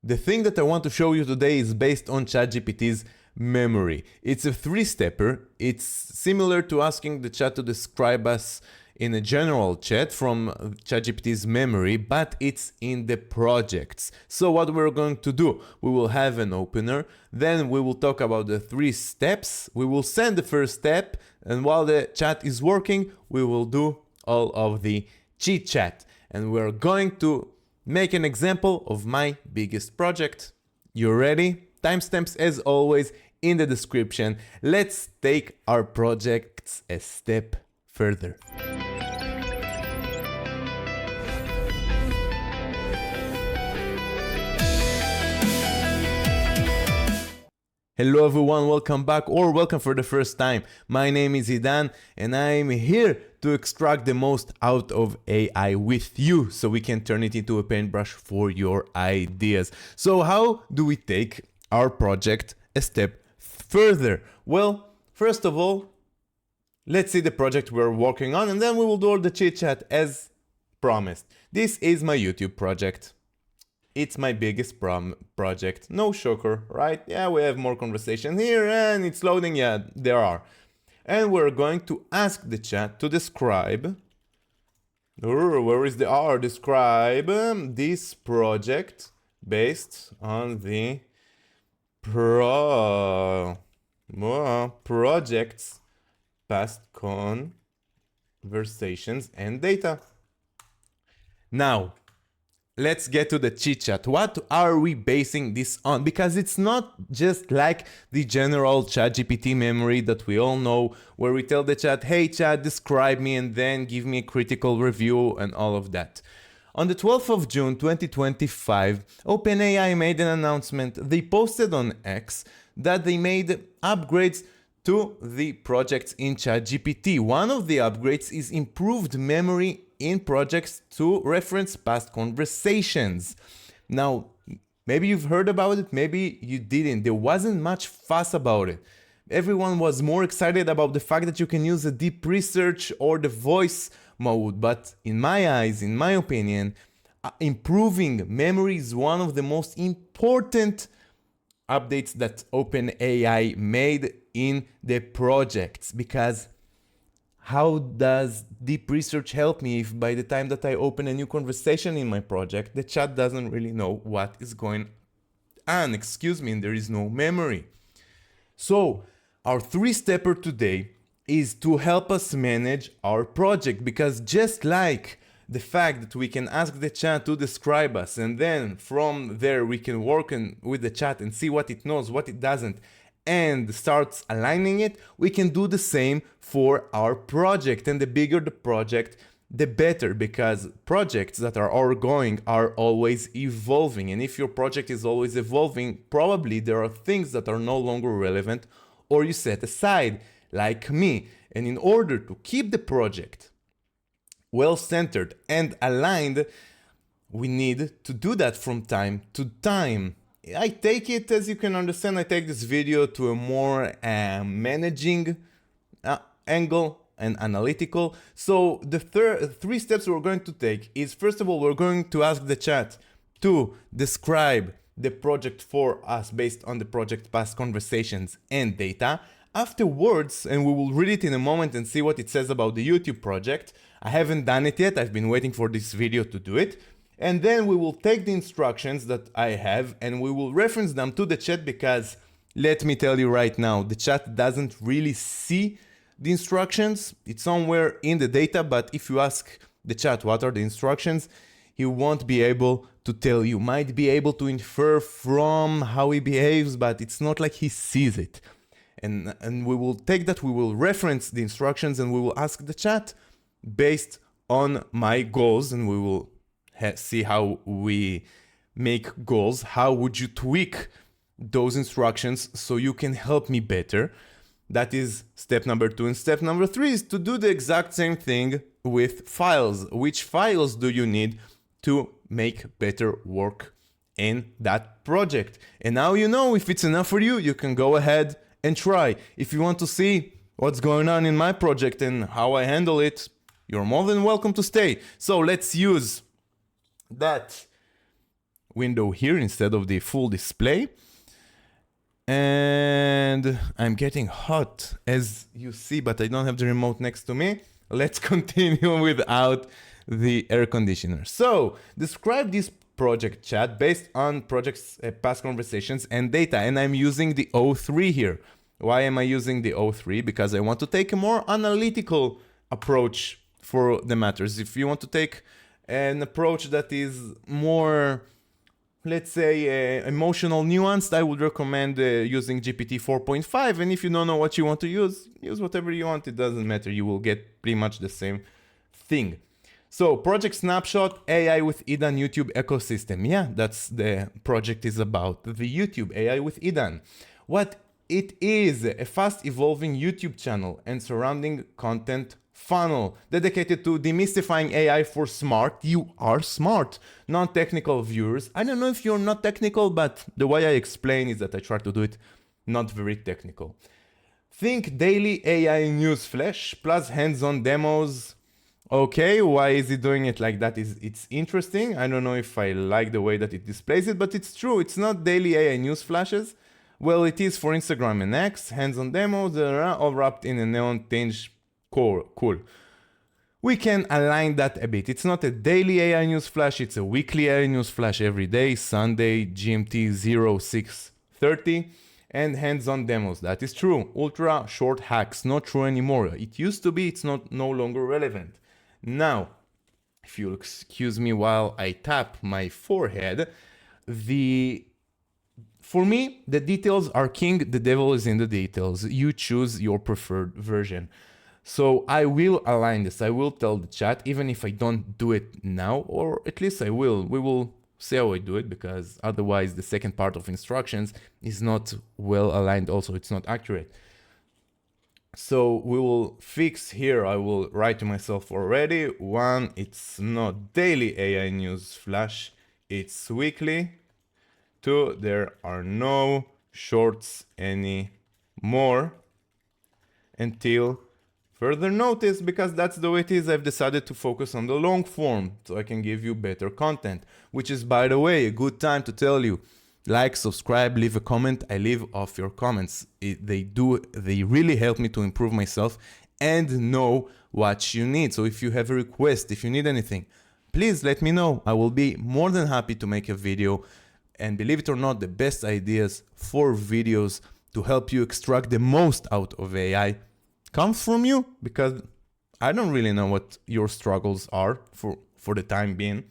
The thing that I want to show you today is based on ChatGPT's memory. It's a three-stepper. It's similar to asking the chat to describe us in a general chat from ChatGPT's memory, but it's in the projects. So what we're going to do, we will have an opener, then we will talk about the 3 steps, we will send the first step, and while the chat is working, we will do all of the chit chat. And we're going to make an example of my biggest project. You ready? Timestamps as always in the description. Let's take our projects a step further. Hello everyone, welcome back or welcome for the first time. My name is Idan and I'm here to extract the most out of AI with you so we can turn it into a paintbrush for your ideas. So how do we take our project a step further? Well, first of all, let's see the project we're working on and then we will do all the chit chat as promised. This is my YouTube project. It's my biggest project. No shocker, right? Yeah, we have more conversation here and it's loading. Yeah, there are. And we're going to ask the chat to describe. Where is the R? Describe this project based on the projects, past conversations and data. Now, let's get to the chit chat. What are we basing this on? Because it's not just like the general ChatGPT memory that we all know, where we tell the chat, hey chat, describe me and then give me a critical review and all of that. On the 12th of June 2025, OpenAI made an announcement. They posted on X that they made upgrades to the projects in ChatGPT. One of the upgrades is improved memory in projects to reference past conversations. Now, maybe you've heard about it, maybe you didn't. There wasn't much fuss about it. Everyone was more excited about the fact that you can use a deep research or the voice mode. But in my eyes, in my opinion, improving memory is one of the most important updates that OpenAI made in the projects, because how does deep research help me if by the time that I open a new conversation in my project, the chat doesn't really know what is going on, and there is no memory. So our 3-stepper today is to help us manage our project, because just like the fact that we can ask the chat to describe us and then from there we can work with the chat and see what it knows, what it doesn't, and starts aligning it, we can do the same for our project. And the bigger the project, the better, because projects that are ongoing are always evolving. And if your project is always evolving, probably there are things that are no longer relevant or you set aside, like me. And in order to keep the project well-centered and aligned, we need to do that from time to time. I take it, as you can understand, I take this video to a more managing angle and analytical. So the 3 steps we're going to take is, first of all, we're going to ask the chat to describe the project for us based on the project past conversations and data. Afterwards, and we will read it in a moment and see what it says about the YouTube project. I haven't done it yet. I've been waiting for this video to do it. And then we will take the instructions that I have and we will reference them to the chat, because let me tell you right now, the chat doesn't really see the instructions. It's somewhere in the data, but if you ask the chat what are the instructions, he won't be able to tell you. Might be able to infer from how he behaves, but it's not like he sees it. And we will take that, we will reference the instructions and we will ask the chat based on my goals, and we will see how we make goals. How would you tweak those instructions so you can help me better? That is step number 2. And step number 3 is to do the exact same thing with files. Which files do you need to make better work in that project? And now you know if it's enough for you, you can go ahead and try. If you want to see what's going on in my project and how I handle it, you're more than welcome to stay. So let's use that window here instead of the full display. And I'm getting hot, as you see, but I don't have the remote next to me. Let's continue without the air conditioner. So, describe this project chat based on project's past conversations and data, and I'm using the O3 here. Why am I using the O3? Because I want to take a more analytical approach for the matters. If you want to take an approach that is more, let's say, emotional nuanced, I would recommend using GPT 4.5. And if you don't know what you want to use whatever you want. It doesn't matter. You will get pretty much the same thing. So, Project Snapshot, AI with Idan YouTube ecosystem. Yeah, that's the project is about. The YouTube AI with Idan. What it is, a fast evolving YouTube channel and surrounding content funnel dedicated to demystifying AI for smart, you are smart, non-technical viewers. I don't know if you're not technical, but the way I explain is that I try to do it not very technical. Think daily AI news flash plus hands-on demos. Okay, why is it doing it like that? It's interesting. I don't know if I like the way that it displays it, but it's true. It's not daily AI news flashes. Well, it is for Instagram and X, hands-on demos, all wrapped in a neon tinge. Cool. We can align that a bit. It's not a daily AI news flash, it's a weekly AI news flash every day, Sunday, GMT 0630, and hands-on demos. That is true. Ultra short hacks, not true anymore. It used to be, it's no longer relevant. Now, if you'll excuse me while I tap my forehead, for me, the details are king, the devil is in the details. You choose your preferred version. So I will align this. I will tell the chat, even if I don't do it now, or at least I will. We will see how I do it, because otherwise the second part of instructions is not well aligned. Also, it's not accurate. So we will fix here. I will write to myself already. 1, it's not daily AI news flash, it's weekly. 2, there are no shorts anymore until further notice, because that's the way it is. I've decided to focus on the long form so I can give you better content, which is, by the way, a good time to tell you, like, subscribe, leave a comment. I leave off your comments. They really help me to improve myself and know what you need. So if you have a request, if you need anything, please let me know. I will be more than happy to make a video. And believe it or not, the best ideas for videos to help you extract the most out of AI comes from you, because I don't really know what your struggles are for the time being.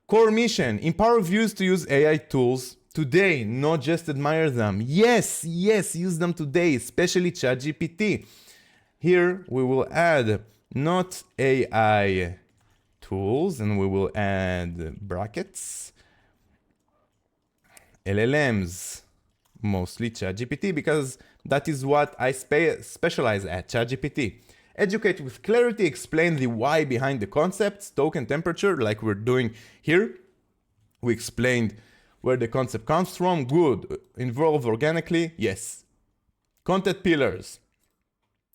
Core mission, empower viewers to use AI tools today, not just admire them. Yes, use them today, especially ChatGPT. Here we will add not AI tools, and we will add brackets, LLMs, mostly ChatGPT, because that is what I specialize at, ChatGPT. Educate with clarity, explain the why behind the concepts, token temperature, like we're doing here. We explained where the concept comes from. Good. Involve organically. Yes. Content pillars.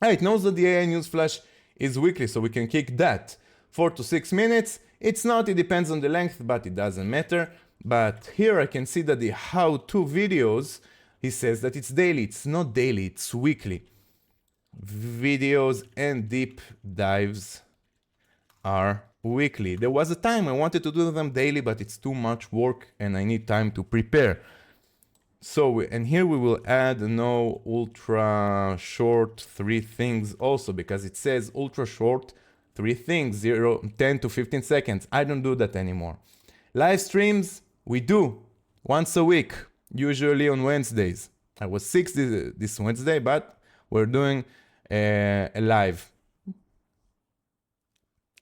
It knows that the AI news flash is weekly, so we can kick that. 4 to 6 minutes. It's not, it depends on the length, but it doesn't matter. But here I can see that the how-to videos, he says that it's daily. It's not daily, it's weekly. Videos and deep dives are weekly. There was a time I wanted to do them daily, but it's too much work and I need time to prepare. So, and here we will add no ultra short 3 things also, because it says ultra short 3 things, 10 to 15 seconds. I don't do that anymore. Live streams, we do once a week, usually on Wednesdays. I was sick this Wednesday, but we're doing a live.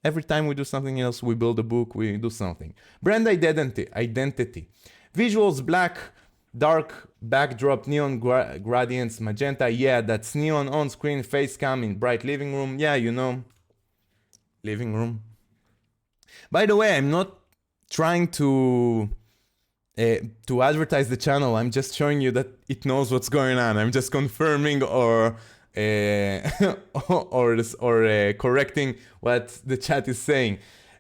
Every time we do something else, we build a book, we do something. Brand identity. Visuals, black, dark backdrop, neon gradients, magenta. Yeah, that's neon on screen, face cam in bright living room. Yeah, you know, living room. By the way, I'm not trying to advertise the channel. I'm just showing you that it knows what's going on. I'm just confirming or correcting what the chat is saying.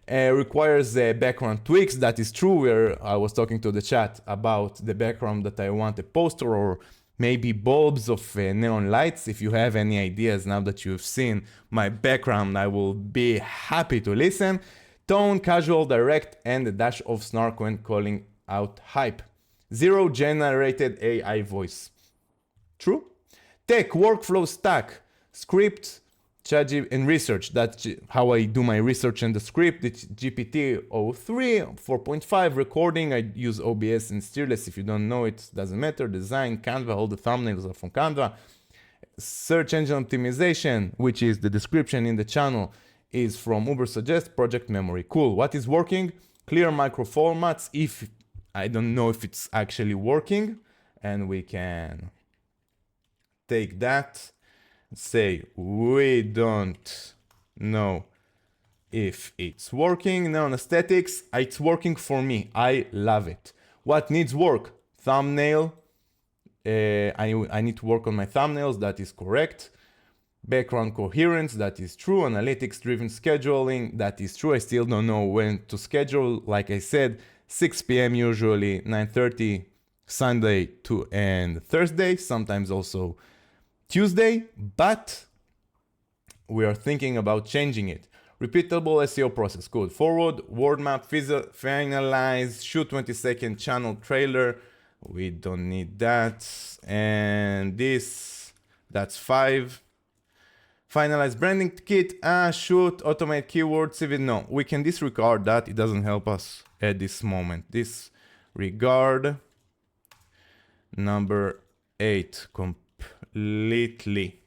Requires background tweaks. That is true. Where I was talking to the chat about the background that I want a poster or maybe bulbs of neon lights. If you have any ideas now that you've seen my background, I will be happy to listen. Tone, casual, direct, and a dash of snark when calling out hype. Zero generated AI voice. True. Tech, workflow stack, script, ChatGPT, and research. That's how I do my research and the script. It's GPT-03, 4.5. Recording, I use OBS and Steerless. If you don't know it, doesn't matter. Design, Canva, all the thumbnails are from Canva. Search engine optimization, which is the description in the channel, is from Ubersuggest. Project memory. Cool. What is working? Clear micro formats. If I don't know if it's actually working, and we can take that, say we don't know if it's working. Neon aesthetics, it's working for me. I love it. What needs work? Thumbnail. I need to work on my thumbnails. That is correct. Background coherence, that is true. Analytics driven scheduling, that is true. I still don't know when to schedule. Like I said, 6 p.m. usually, 9:30 Sunday and Thursday, sometimes also Tuesday, but we are thinking about changing it. Repeatable SEO process, good. Forward, word map, finalize, shoot 20-second channel trailer. We don't need that. And this, that's 5. Finalize branding kit, shoot, automate keywords, even no. We can disregard that, it doesn't help us at this moment. Disregard number 8 completely.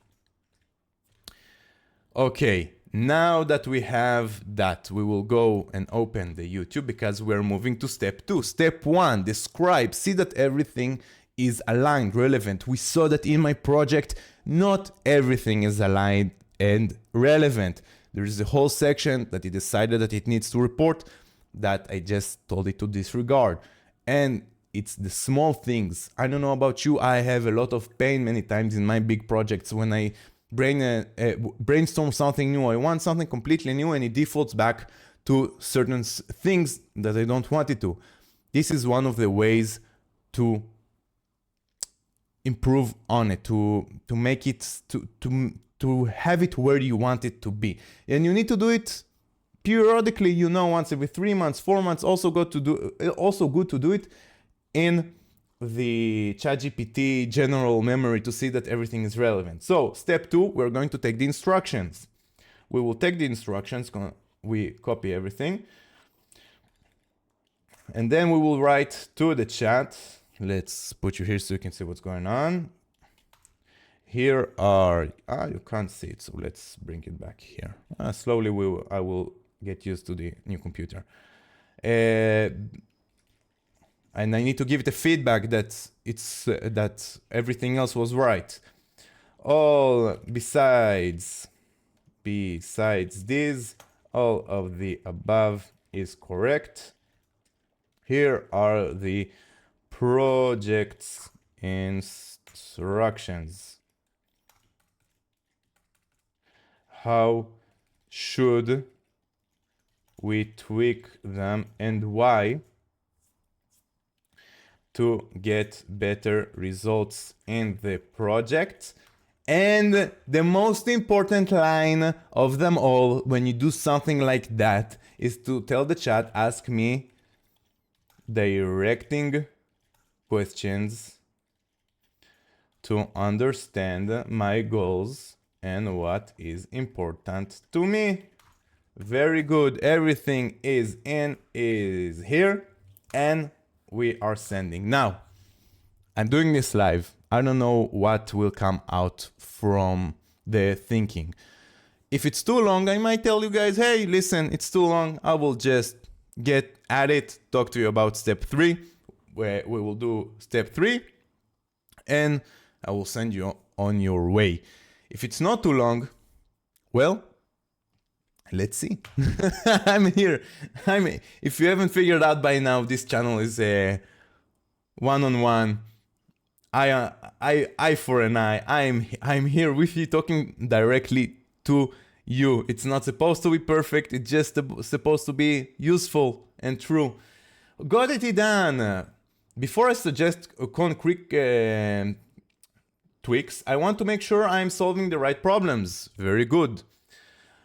Okay, now that we have that, we will go and open the YouTube because we're moving to step 2. Step 1, describe, see that everything is aligned, relevant. We saw that in my project, not everything is aligned and relevant. There is a whole section that it decided that it needs to report that I just told it to disregard. And it's the small things. I don't know about you, I have a lot of pain many times in my big projects when I brainstorm something new. I want something completely new and it defaults back to certain things that I don't want it to. This is one of the ways to improve on it, to make it, to have it where you want it to be. And you need to do it periodically, once every 3 months, 4 months. Also good to do it in the ChatGPT general memory to see that everything is relevant. So step 2, we're going to take the instructions. We will take the instructions, we copy everything, and then we will write to the chat. Let's put you here so you can see what's going on. Here are, you can't see it, so let's bring it back here. Slowly I will get used to the new computer. And I need to give it a feedback that that everything else was right. All besides this, all of the above is correct. Here are the project's instructions. How should we tweak them and why to get better results in the project? And the most important line of them all when you do something like that is to tell the chat, ask me directing questions to understand my goals and what is important to me. Very good. Everything is here, and we are sending. Now, I'm doing this live. I don't know what will come out from the thinking. If it's too long, I might tell you guys, hey, listen, it's too long. I will just get at it, talk to you about step 3, where we will do step 3, and I will send you on your way. If it's not too long, well, let's see. I'm here. If you haven't figured out by now, this channel is a one-on-one, eye for an eye. I'm here with you, talking directly to you. It's not supposed to be perfect, it's just supposed to be useful and true. Got it done. Before I suggest concrete tweaks, I want to make sure I'm solving the right problems. Very good.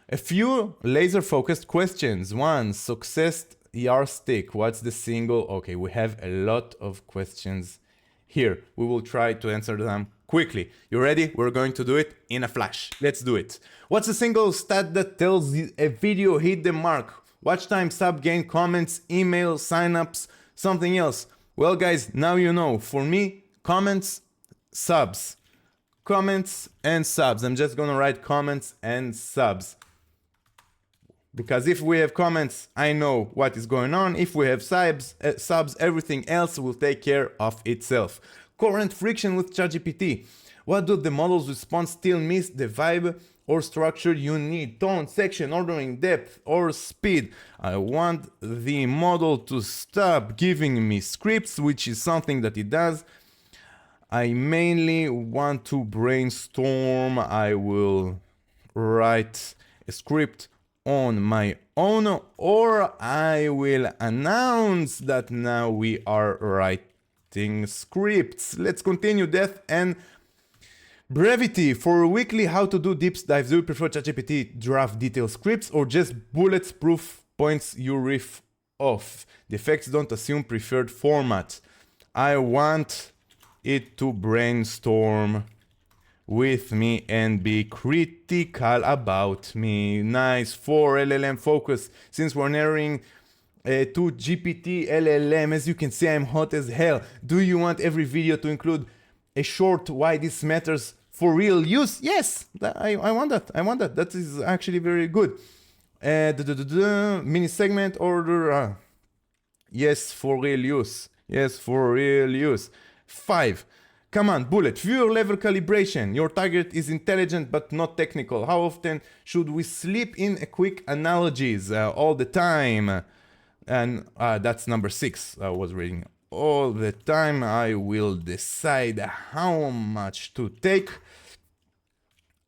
A few laser focused questions. One, success yardstick. What's the single? Okay, we have a lot of questions here. We will try to answer them quickly. You ready? We're going to do it in a flash. Let's do it. What's the single stat that tells a video hit the mark? Watch time, sub gain, comments, email, signups, something else. Well, guys, now you know. For me, comments, subs. Comments and subs. I'm just gonna write comments and subs. Because if we have comments, I know what is going on. If we have subs, everything else will take care of itself. Current friction with ChatGPT. What do the model's response still miss? The vibe or structure you need? Tone, section, ordering, depth, or speed? I want the model to stop giving me scripts, which is something that it does. I mainly want to brainstorm. I will write a script on my own, or I will announce that now we are writing scripts. Let's continue. Depth and brevity. For weekly how to do deep dives, do you prefer ChatGPT draft detailed scripts or just bullets proof points you riff off? The effects don't assume preferred format. I want it to brainstorm with me and be critical about me. Nice. 4 LLM focus. Since we're narrowing to GPT LLM, as you can see, I'm hot as hell. Do you want every video to include a short why this matters for real use? Yes, I want that. I want that. That is actually very good. Mini segment order. Yes, for real use. Yes, for real use. 5. Come on, bullet. Viewer level calibration. Your target is intelligent but not technical. How often should we slip in a quick analogies? All the time. And that's number 6. I was reading. All the time. I will decide how much to take.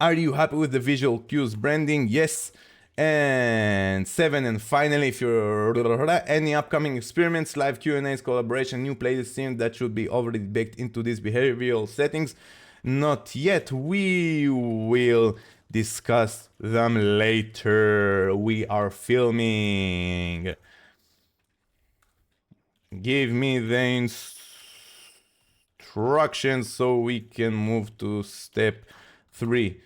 Are you happy with the visual cues branding? Yes. And 7, and finally, if you're any upcoming experiments, live Q&As, collaboration, new playlist theme that should be already baked into these behavioral settings, not yet. We will discuss them later. We are filming. Give me the instructions so we can move to step 3.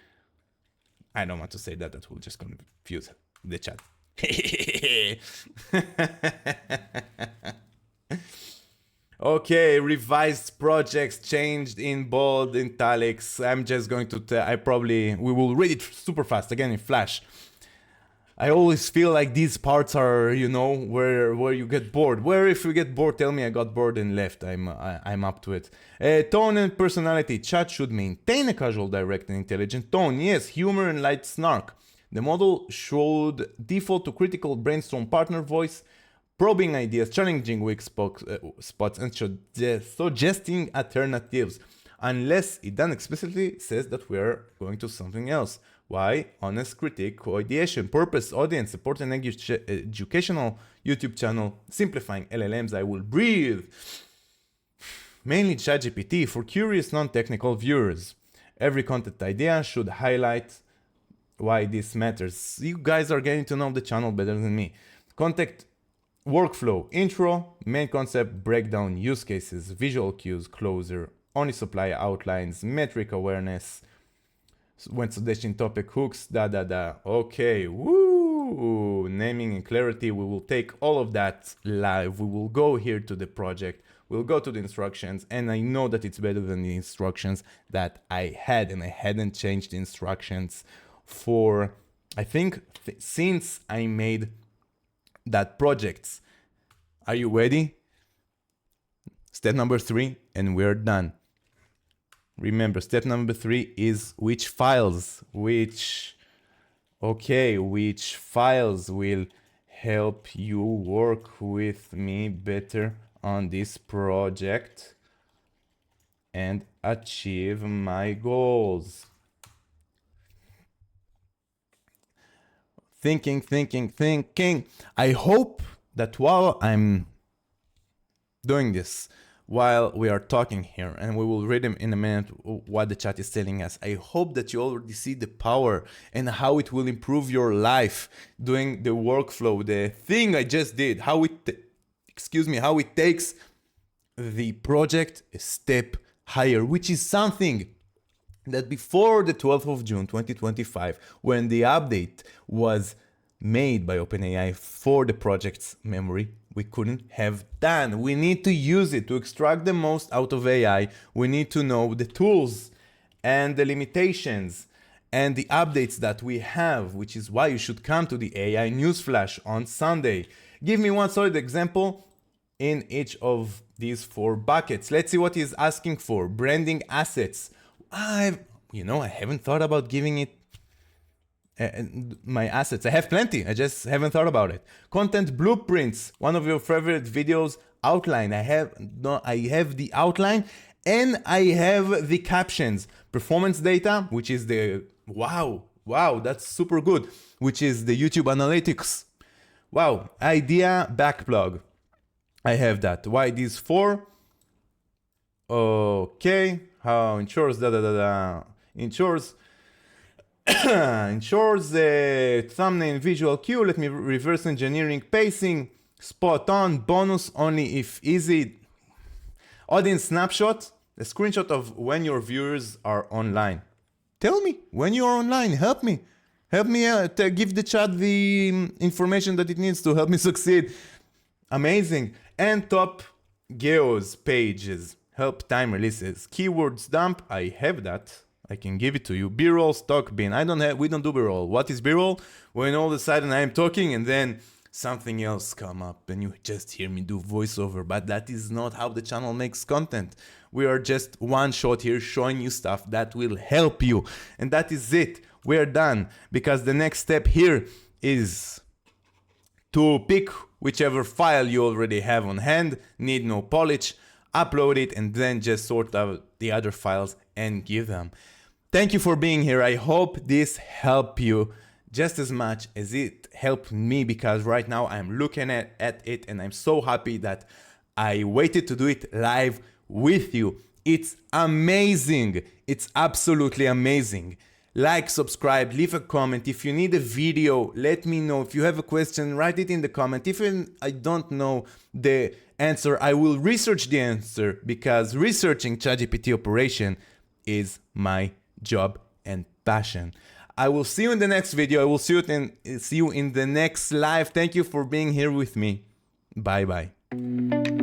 I don't want to say that. That will just confuse the chat. Okay, revised projects changed in bold, italics. I'm just going to we will read it super fast again in Flash. I always feel like these parts are, you know, where you get bored. Where if you get bored, tell me I got bored and left. I'm up to it. Tone and personality. Chat should maintain a casual, direct, and intelligent tone. Yes, humor and light snark. The model should default to critical brainstorm partner voice, probing ideas, challenging weak spots, and suggesting alternatives. Unless it done explicitly says that we're going to something else. Why? Honest critique, co-ideation, purpose, audience, support an educational YouTube channel, simplifying LLMs, I will breathe. Mainly ChatGPT for curious non-technical viewers. Every content idea should highlight why this matters. You guys are getting to know the channel better than me. Content workflow, intro, main concept, breakdown, use cases, visual cues, closer, only supply outlines, metric awareness, when suggesting topic hooks, Okay, woo! Naming and clarity, we will take all of that live. We will go here to the project. We'll go to the instructions, and I know that it's better than the instructions that I had, and I hadn't changed the instructions for, I think, since I made that project. Are you ready? Step number 3, and we're done. Remember, step number 3 is which files will help you work with me better on this project and achieve my goals. thinking. I hope that while I'm doing this, while we are talking here, and we will read them in a minute what the chat is telling us, I hope that you already see the power and how it will improve your life doing the workflow, the thing I just did, how it takes the project a step higher, which is something that before the 12th of June 2025, when the update was made by OpenAI for the project's memory, we couldn't have done. We need to use it to extract the most out of AI. We need to know the tools and the limitations and the updates that we have, which is why you should come to the AI Newsflash on Sunday. Give me one solid example in each of these 4 buckets. Let's see what he's asking for. Branding assets. I haven't thought about giving it my assets. I have plenty, I just haven't thought about it. Content blueprints, one of your favorite videos. Outline, I have the outline and I have the captions. Performance data, which is the wow, that's super good, which is the YouTube analytics. Wow, idea backlog, I have that. Why these 4? Okay, how ensures ensures thumbnail visual cue. Let me reverse engineering pacing. Spot on. Bonus only if easy. Audience snapshot. A screenshot of when your viewers are online. Tell me when you are online. Help me to give the chat the information that it needs to help me succeed. Amazing. And top geos pages. Help time releases. Keywords dump. I have that. I can give it to you. B-roll stock bin. We don't do B-roll. What is B-roll? When all of a sudden I am talking and then something else come up and you just hear me do voiceover, but that is not how the channel makes content. We are just one shot here showing you stuff that will help you. And that is it. We're done, because the next step here is to pick whichever file you already have on hand, need no polish, upload it, and then just sort out the other files and give them. Thank you for being here. I hope this helped you just as much as it helped me, because right now I'm looking at it and I'm so happy that I waited to do it live with you. It's amazing. It's absolutely amazing. Like, subscribe, leave a comment. If you need a video, let me know. If you have a question, write it in the comment. If I don't know the answer, I will research the answer, because researching ChatGPT operation is my job and passion. I will see you in the next video. I will see you in the next live. Thank you for being here with me. Bye bye.